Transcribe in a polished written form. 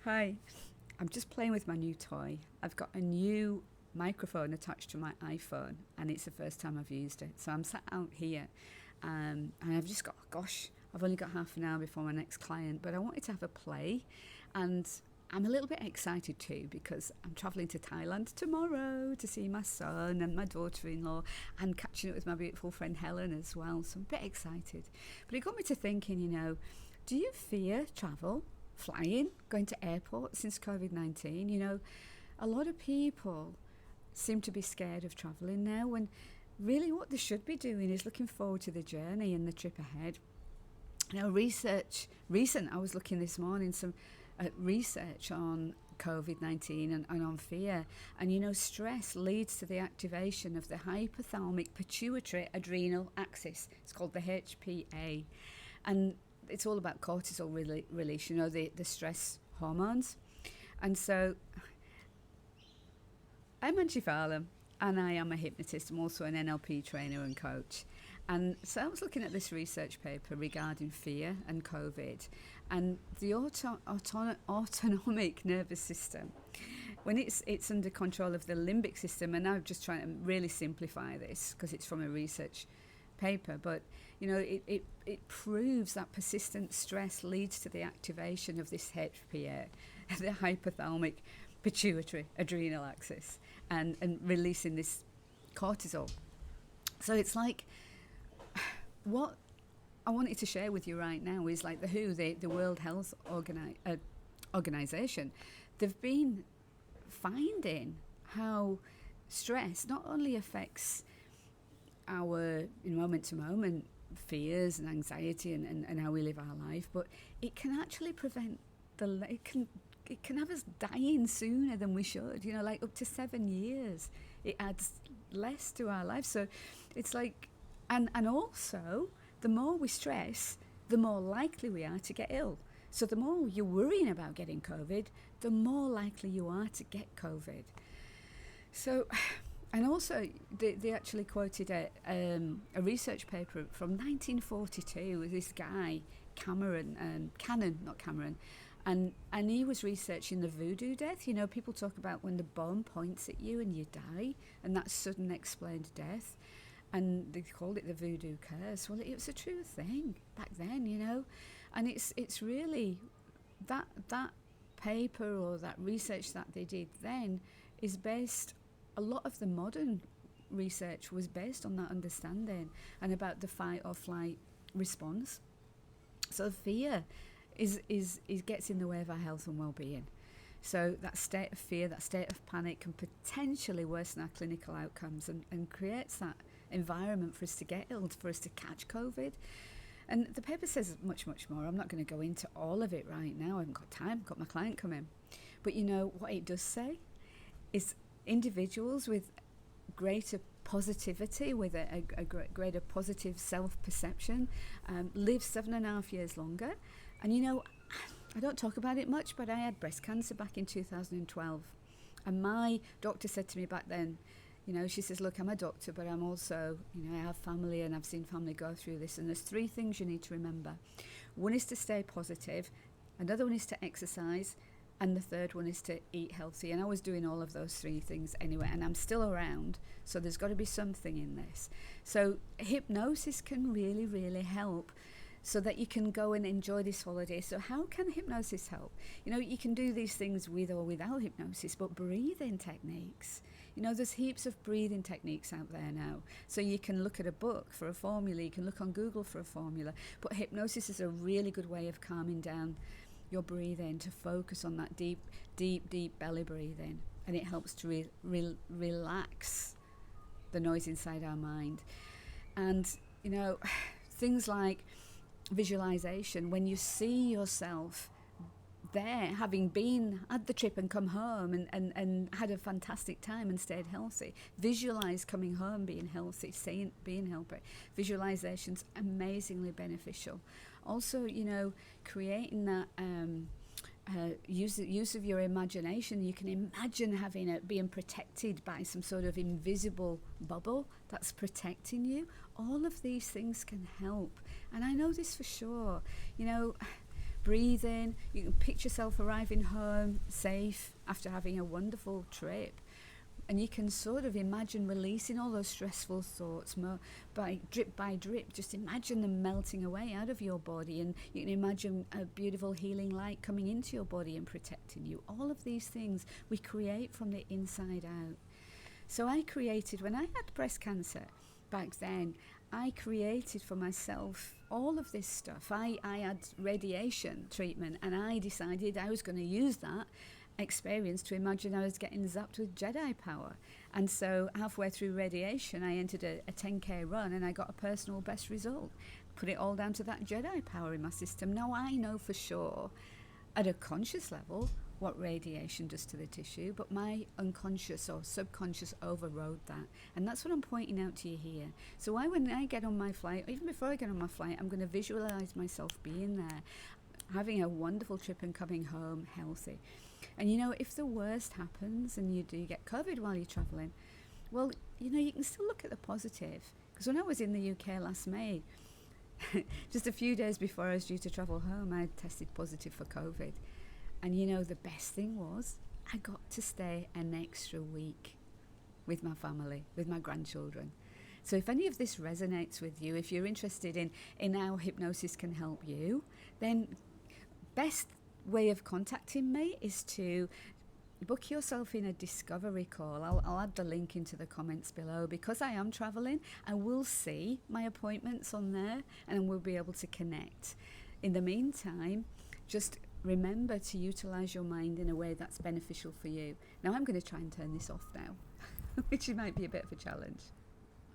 Hi, I'm just playing with my new toy. I've got a new microphone attached to my iPhone, and it's the first time I've used it. So I'm sat out here, and I've just got, gosh, I've only got half an hour before my next client, but I wanted to have a play, and I'm a little bit excited too because I'm travelling to Thailand tomorrow to see my son and my daughter-in-law and catching up with my beautiful friend Helen as well. So I'm a bit excited. But it got me to thinking, do you fear travel? Flying, going to airports since Covid-19. A lot of people seem to be scared of travelling now when really what they should be doing is looking forward to the journey and the trip ahead. I was looking this morning some research on Covid-19 and on fear, and stress leads to the activation of the hypothalamic pituitary adrenal axis. It's called the HPA, and it's all about cortisol release, the stress hormones. And so I'm Angie Farlam, and I am a hypnotist. I'm also an NLP trainer and coach. And so I was looking at this research paper regarding fear and COVID and the autonomic nervous system. When it's under control of the limbic system, and I'm just trying to really simplify this because it's from a research paper, but it proves that persistent stress leads to the activation of this HPA, the hypothalamic pituitary adrenal axis, and releasing this cortisol. So it's like what I wanted to share with you right now is like the WHO, the World Health Organization, they've been finding how stress not only affects our moment-to-moment fears and anxiety and how we live our life, but it can actually prevent it can have us dying sooner than we should, like up to 7 years. It adds less to our life. So it's like, and also the more we stress, the more likely we are to get ill. So the more you're worrying about getting COVID, the more likely you are to get COVID. So, and also, they actually quoted a research paper from 1942 with this guy, Cannon, and he was researching the Voodoo death. People talk about when the bomb points at you and you die, and that sudden explained death, and they called it the Voodoo curse. Well, it was a true thing back then, and it's really that paper or that research that they did then is based. A lot of the modern research was based on that understanding and about the fight or flight response. So fear is gets in the way of our health and well-being. So that state of fear, that state of panic can potentially worsen our clinical outcomes and creates that environment for us to get ill, for us to catch COVID. And the paper says much, much more. I'm not going to go into all of it right now. I haven't got time. I've got my client come in. But what it does say is individuals with greater positivity, with a greater positive self-perception, live 7.5 years longer. And I don't talk about it much, but I had breast cancer back in 2012. And my doctor said to me back then, she says, look, I'm a doctor, but I'm also, I have family and I've seen family go through this. And there's 3 things you need to remember. One is to stay positive. Another one is to exercise. And the third one is to eat healthy. And I was doing all of those 3 things anyway, and I'm still around. So there's got to be something in this. So hypnosis can really, really help so that you can go and enjoy this holiday. So how can hypnosis help? You can do these things with or without hypnosis, but breathing techniques. There's heaps of breathing techniques out there now. So you can look at a book for a formula. You can look on Google for a formula. But hypnosis is a really good way of calming down your breathing, to focus on that deep belly breathing, and it helps to relax the noise inside our mind. And things like visualization, when you see yourself there having been at the trip and come home and had a fantastic time and stayed healthy, visualize coming home being healthy, being healthy. Visualization's amazingly beneficial. Also, creating that use of your imagination. You can imagine having it being protected by some sort of invisible bubble that's protecting you. All of these things can help, and I know this for sure. breathe in. You can picture yourself arriving home safe after having a wonderful trip. And you can sort of imagine releasing all those stressful thoughts by drip. Just imagine them melting away out of your body, and you can imagine a beautiful healing light coming into your body and protecting you. All of these things we create from the inside out. So I created, when I had breast cancer back then, I created for myself all of this stuff. I had radiation treatment, and I decided I was going to use that experience to imagine I was getting zapped with Jedi power. And so halfway through radiation, I entered a 10k run, and I got a personal best result. Put it all down to that Jedi power in my system. Now I know for sure at a conscious level what radiation does to the tissue, but my unconscious or subconscious overrode that. And that's what I'm pointing out to you here. So when I get on my flight, even before I get on my flight, I'm going to visualize myself being there, having a wonderful trip and coming home healthy. And if the worst happens and you do get COVID while you're traveling, well, you can still look at the positive. Because when I was in the UK last May, just a few days before I was due to travel home, I tested positive for COVID. And the best thing was I got to stay an extra week with my family, with my grandchildren. So if any of this resonates with you, if you're interested in how hypnosis can help you, then best way of contacting me is to book yourself in a discovery call. I'll add the link into the comments below. Because I am traveling, I will see my appointments on there, and we'll be able to connect. In the meantime, just remember to utilize your mind in a way that's beneficial for you. Now I'm going to try and turn this off now, which might be a bit of a challenge.